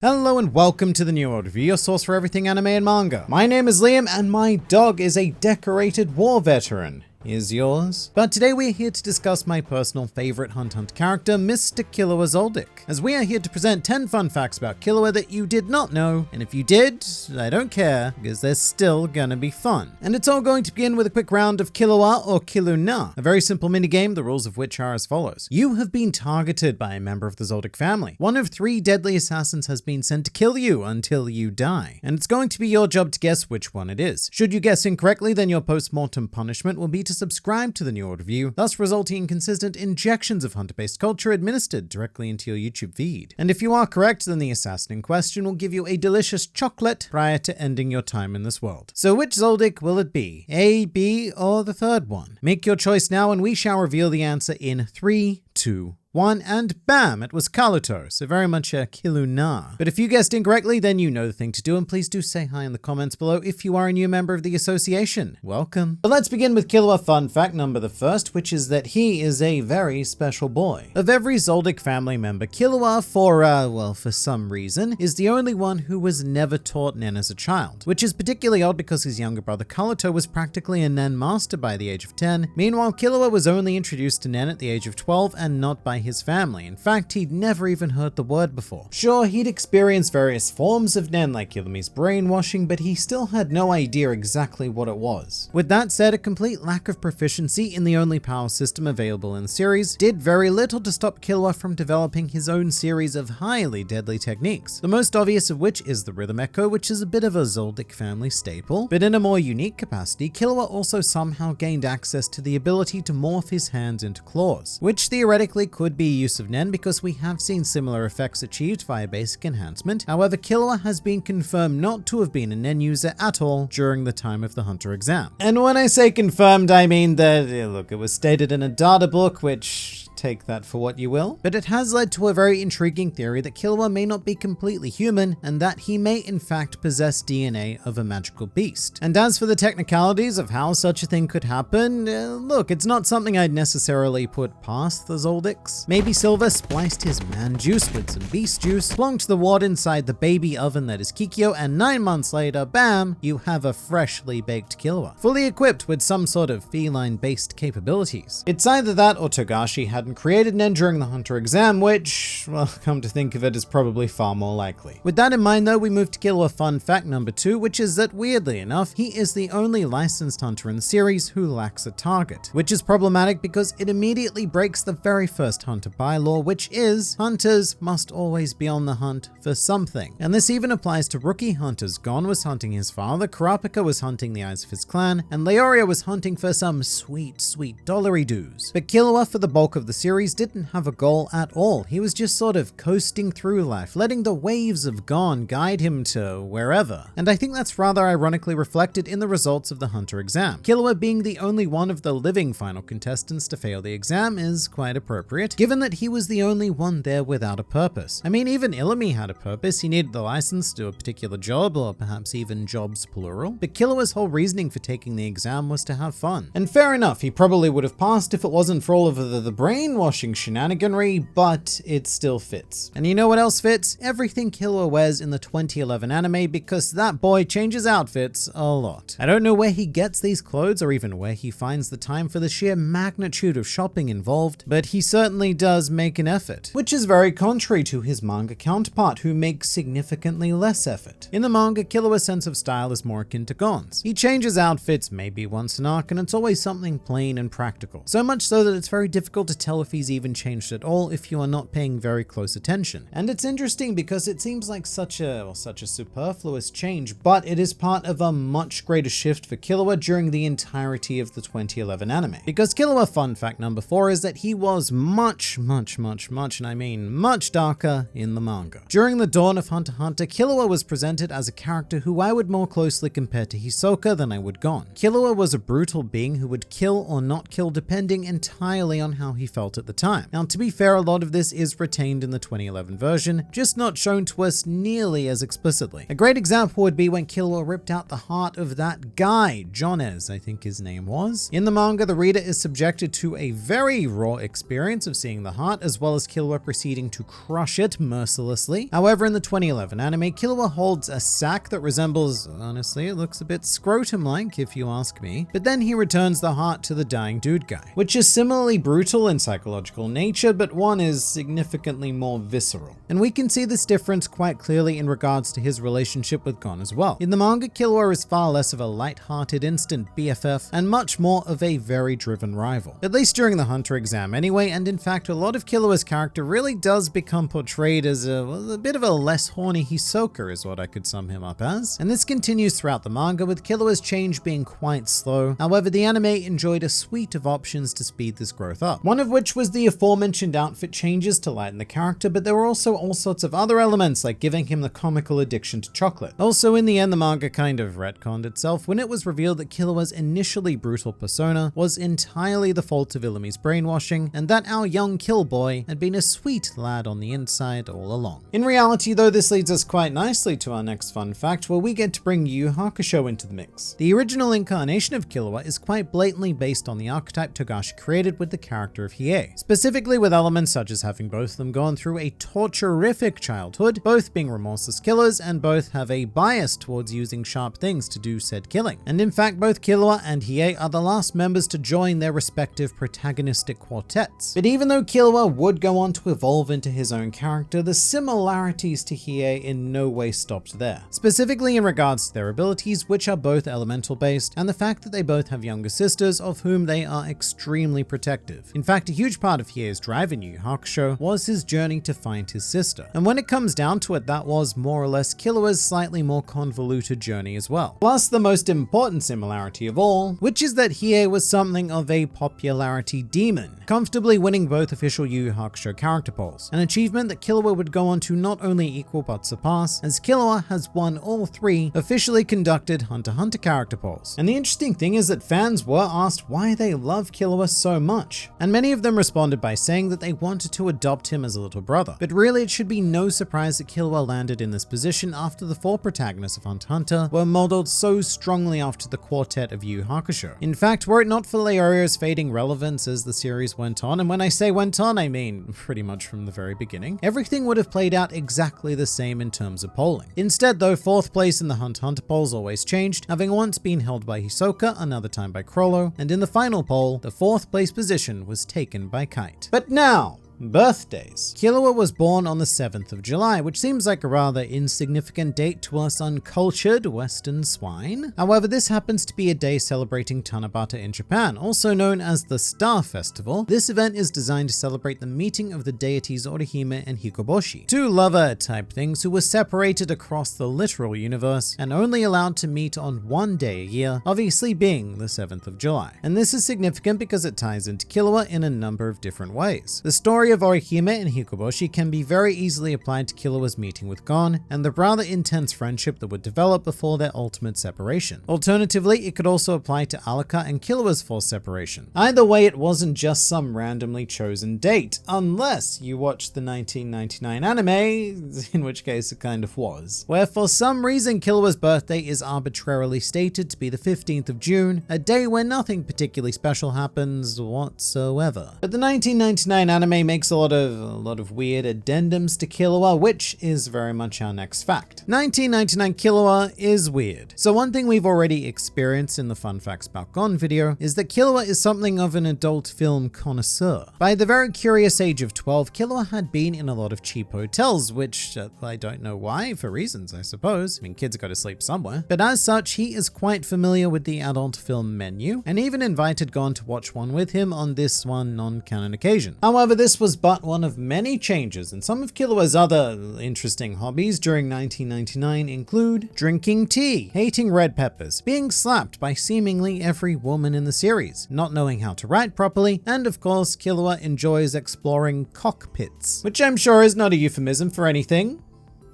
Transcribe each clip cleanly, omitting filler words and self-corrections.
Hello and welcome to the New World Review, your source for everything anime and manga. My name is Liam and my dog is a decorated war veteran. Is yours? But today we're here to discuss my personal favorite Hunt x Hunter character, Mr. Killua Zoldyck, as we are here to present 10 fun facts about Killua that you did not know, and if you did, I don't care, because they're still gonna be fun. And it's all going to begin with a quick round of Killua or Killua, a very simple minigame, the rules of which are as follows. You have been targeted by a member of the Zoldyck family. One of 3 deadly assassins has been sent to kill you until you die, and it's going to be your job to guess which one it is. Should you guess incorrectly, then your post-mortem punishment will be to subscribe to the New World Review, thus resulting in consistent injections of hunter-based culture administered directly into your YouTube feed. And if you are correct, then the assassin in question will give you a delicious chocolate prior to ending your time in this world. So which Zoldyck will it be? A, B, or the third one? Make your choice now and we shall reveal the answer in 3, 2, 1, and bam, it was Kaluto, so very much a Killua. But if you guessed incorrectly, then you know the thing to do, and please do say hi in the comments below if you are a new member of the association. Welcome. But let's begin with Killua fun fact number the first, which is that he is a very special boy. Of every Zoldyck family member, Killua, for some reason, is the only one who was never taught Nen as a child, which is particularly odd because his younger brother Kaluto was practically a Nen master by the age of 10. Meanwhile, Killua was only introduced to Nen at the age of 12 and not by his family. In fact, he'd never even heard the word before. Sure, he'd experienced various forms of Nen like Killua's brainwashing, but he still had no idea exactly what it was. With that said, a complete lack of proficiency in the only power system available in the series did very little to stop Killua from developing his own series of highly deadly techniques, the most obvious of which is the Rhythm Echo, which is a bit of a Zoldyck family staple, but in a more unique capacity, Killua also somehow gained access to the ability to morph his hands into claws, which theoretically could be use of Nen because we have seen similar effects achieved via basic enhancement. However, Killua has been confirmed not to have been a Nen user at all during the time of the Hunter exam. And when I say confirmed, I mean that, look, it was stated in a data book, which take that for what you will, but it has led to a very intriguing theory that Killua may not be completely human and that he may in fact possess DNA of a magical beast. And as for the technicalities of how such a thing could happen, look, it's not something I'd necessarily put past the Zoldicks. Maybe Silver spliced his man juice with some beast juice, plonked the wad inside the baby oven that is Kikyo, and 9 months later, bam, you have a freshly baked Killua, fully equipped with some sort of feline-based capabilities. It's either that or Togashi hadn't created Nen during the Hunter exam, which, well, come to think of it, is probably far more likely. With that in mind though, we move to Killua fun fact number 2, which is that weirdly enough, he is the only licensed hunter in the series who lacks a target, which is problematic because it immediately breaks the very first hunter bylaw, which is hunters must always be on the hunt for something. And this even applies to rookie hunters. Gon was hunting his father, Kurapika was hunting the eyes of his clan, and Leoria was hunting for some sweet dollary dues. But Killua, for the bulk of the series, didn't have a goal at all. He was just sort of coasting through life, letting the waves of Gon guide him to wherever. And I think that's rather ironically reflected in the results of the Hunter exam. Killua being the only one of the living final contestants to fail the exam is quite appropriate, given that he was the only one there without a purpose. I mean, even Illumi had a purpose. He needed the license to do a particular job, or perhaps even jobs plural. But Killua's whole reasoning for taking the exam was to have fun. And fair enough, he probably would have passed if it wasn't for all of the brainwashing shenaniganry, but it still fits. And you know what else fits? Everything Killua wears in the 2011 anime, because that boy changes outfits a lot. I don't know where he gets these clothes or even where he finds the time for the sheer magnitude of shopping involved, but he certainly does make an effort, which is very contrary to his manga counterpart who makes significantly less effort. In the manga, Killua's sense of style is more akin to Gon's. He changes outfits maybe once an arc, and it's always something plain and practical. So much so that it's very difficult to tell if he's even changed at all if you are not paying very close attention. And it's interesting because it seems like such a superfluous change, but it is part of a much greater shift for Killua during the entirety of the 2011 anime. Because Killua fun fact number 4 is that he was much, and I mean much darker in the manga. During the dawn of Hunter x Hunter, Killua was presented as a character who I would more closely compare to Hisoka than I would Gon. Killua was a brutal being who would kill or not kill depending entirely on how he felt felt at the time. Now, to be fair, a lot of this is retained in the 2011 version, just not shown to us nearly as explicitly. A great example would be when Killua ripped out the heart of that guy, Jones, I think his name was. In the manga, the reader is subjected to a very raw experience of seeing the heart, as well as Killua proceeding to crush it mercilessly. However, in the 2011 anime, Killua holds a sack that resembles, honestly, it looks a bit scrotum-like if you ask me, but then he returns the heart to the dying dude guy, which is similarly brutal in psychological nature, but one is significantly more visceral. And we can see this difference quite clearly in regards to his relationship with Gon as well. In the manga, Killua is far less of a light-hearted instant BFF and much more of a very driven rival. At least during the Hunter exam anyway, and in fact a lot of Killua's character really does become portrayed as a bit of a less horny Hisoka is what I could sum him up as. And this continues throughout the manga, with Killua's change being quite slow. However, the anime enjoyed a suite of options to speed this growth up. One of which was the aforementioned outfit changes to lighten the character, but there were also all sorts of other elements like giving him the comical addiction to chocolate. Also, in the end, the manga kind of retconned itself when it was revealed that Killua's initially brutal persona was entirely the fault of Illumi's brainwashing, and that our young Killboy had been a sweet lad on the inside all along. In reality though, this leads us quite nicely to our next fun fact, where we get to bring Yu Yu Hakusho into the mix. The original incarnation of Killua is quite blatantly based on the archetype Togashi created with the character of Hiei, specifically with elements such as having both of them gone through a torturific childhood, both being remorseless killers and both have a bias towards using sharp things to do said killing. And in fact, both Killua and Hiei are the last members to join their respective protagonistic quartets. But even though Killua would go on to evolve into his own character, the similarities to Hiei in no way stopped there. Specifically in regards to their abilities, which are both elemental based, and the fact that they both have younger sisters of whom they are extremely protective. In fact, a huge part of Hiei's drive in Yu Yu Hakusho was his journey to find his sister. And when it comes down to it, that was more or less Killua's slightly more convoluted journey as well. Plus the most important similarity of all, which is that Hiei was something of a popularity demon, comfortably winning both official Yu Yu Hakusho character polls, an achievement that Killua would go on to not only equal but surpass, as Killua has won all 3 officially conducted Hunter x Hunter character polls. And the interesting thing is that fans were asked why they love Killua so much, and many of them responded by saying that they wanted to adopt him as a little brother. But really, it should be no surprise that Killua landed in this position after the 4 protagonists of Hunter x Hunter were modeled so strongly after the quartet of Yu Yu Hakusho. In fact, were it not for Leorio's fading relevance as the series went on, and when I say went on, I mean pretty much from the very beginning, everything would have played out exactly the same in terms of polling. Instead though, 4th place in the Hunter x Hunter polls always changed, having once been held by Hisoka, another time by Chrollo, and in the final poll, the 4th place position was taken by Kite. But now, birthdays. Killua was born on the 7th of July, which seems like a rather insignificant date to us uncultured Western swine. However, this happens to be a day celebrating Tanabata in Japan, also known as the Star Festival. This event is designed to celebrate the meeting of the deities Orihime and Hikoboshi, 2 lover-type things who were separated across the literal universe and only allowed to meet on 1 day a year, obviously being the 7th of July. And this is significant because it ties into Killua in a number of different ways. The story of Orihime and Hikoboshi can be very easily applied to Killua's meeting with Gon and the rather intense friendship that would develop before their ultimate separation. Alternatively, it could also apply to Alaka and Killua's forced separation. Either way, it wasn't just some randomly chosen date, unless you watched the 1999 anime, in which case it kind of was, where for some reason Killua's birthday is arbitrarily stated to be the 15th of June, a day where nothing particularly special happens whatsoever. But the 1999 anime makes a lot of weird addendums to Killua, which is very much our next fact. 1999 Killua is weird. So one thing we've already experienced in the Fun Facts About Gon video is that Killua is something of an adult film connoisseur. By the very curious age of 12, Killua had been in a lot of cheap hotels, which I don't know why, for reasons I suppose. I mean, kids go to sleep somewhere. But as such, he is quite familiar with the adult film menu, and even invited Gon to watch one with him on this one non-canon occasion. However, this was but one of many changes, and some of Killua's other interesting hobbies during 1999 include drinking tea, hating red peppers, being slapped by seemingly every woman in the series, not knowing how to write properly, and of course Killua enjoys exploring cockpits, which I'm sure is not a euphemism for anything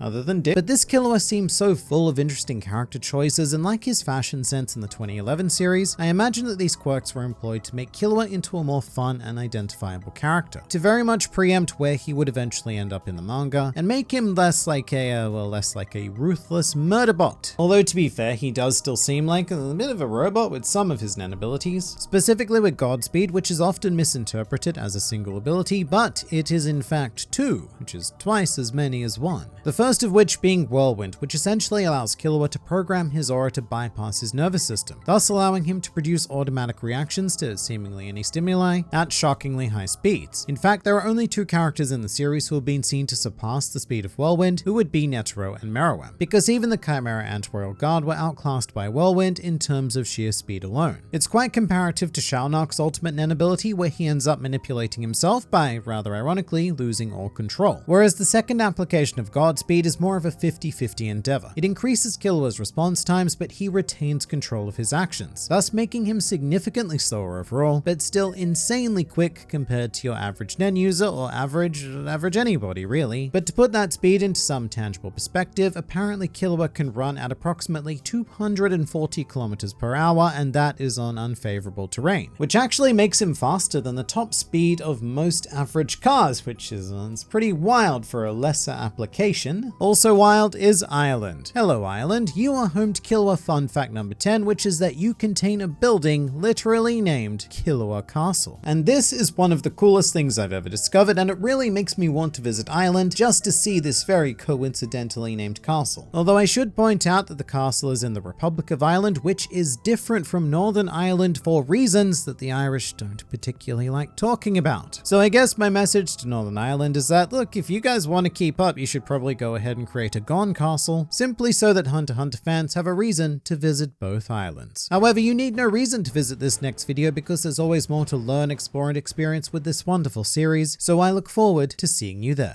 other than dip. But this Killua seems so full of interesting character choices, and like his fashion sense in the 2011 series, I imagine that these quirks were employed to make Killua into a more fun and identifiable character, to very much preempt where he would eventually end up in the manga, and make him less like a ruthless murder bot. Although to be fair, he does still seem like a bit of a robot with some of his nen abilities, specifically with Godspeed, which is often misinterpreted as a single ability, but it is in fact two, which is twice as many as one. The first of which being Whirlwind, which essentially allows Killua to program his aura to bypass his nervous system, thus allowing him to produce automatic reactions to seemingly any stimuli at shockingly high speeds. In fact, there are only two characters in the series who have been seen to surpass the speed of Whirlwind, who would be Netero and Meruem, because even the Chimera and Royal Guard were outclassed by Whirlwind in terms of sheer speed alone. It's quite comparative to Shaunok's ultimate nen ability, where he ends up manipulating himself by, rather ironically, losing all control. Whereas the second application of Godspeed is more of a 50-50 endeavor. It increases Killua's response times, but he retains control of his actions, thus making him significantly slower overall, but still insanely quick compared to your average nen user, or average anybody really. But to put that speed into some tangible perspective, apparently Killua can run at approximately 240 kilometers per hour, and that is on unfavorable terrain, which actually makes him faster than the top speed of most average cars, which is pretty wild for a lesser application. Also wild is Ireland. Hello Ireland, you are home to Killua fun fact number 10, which is that you contain a building literally named Killua Castle. And this is one of the coolest things I've ever discovered, and it really makes me want to visit Ireland just to see this very coincidentally named castle. Although I should point out that the castle is in the Republic of Ireland, which is different from Northern Ireland for reasons that the Irish don't particularly like talking about. So I guess my message to Northern Ireland is that, look, if you guys want to keep up, you should probably go ahead and create a Gon castle, simply so that Hunter x Hunter fans have a reason to visit both islands. However, you need no reason to visit this next video because there's always more to learn, explore, and experience with this wonderful series, so I look forward to seeing you there.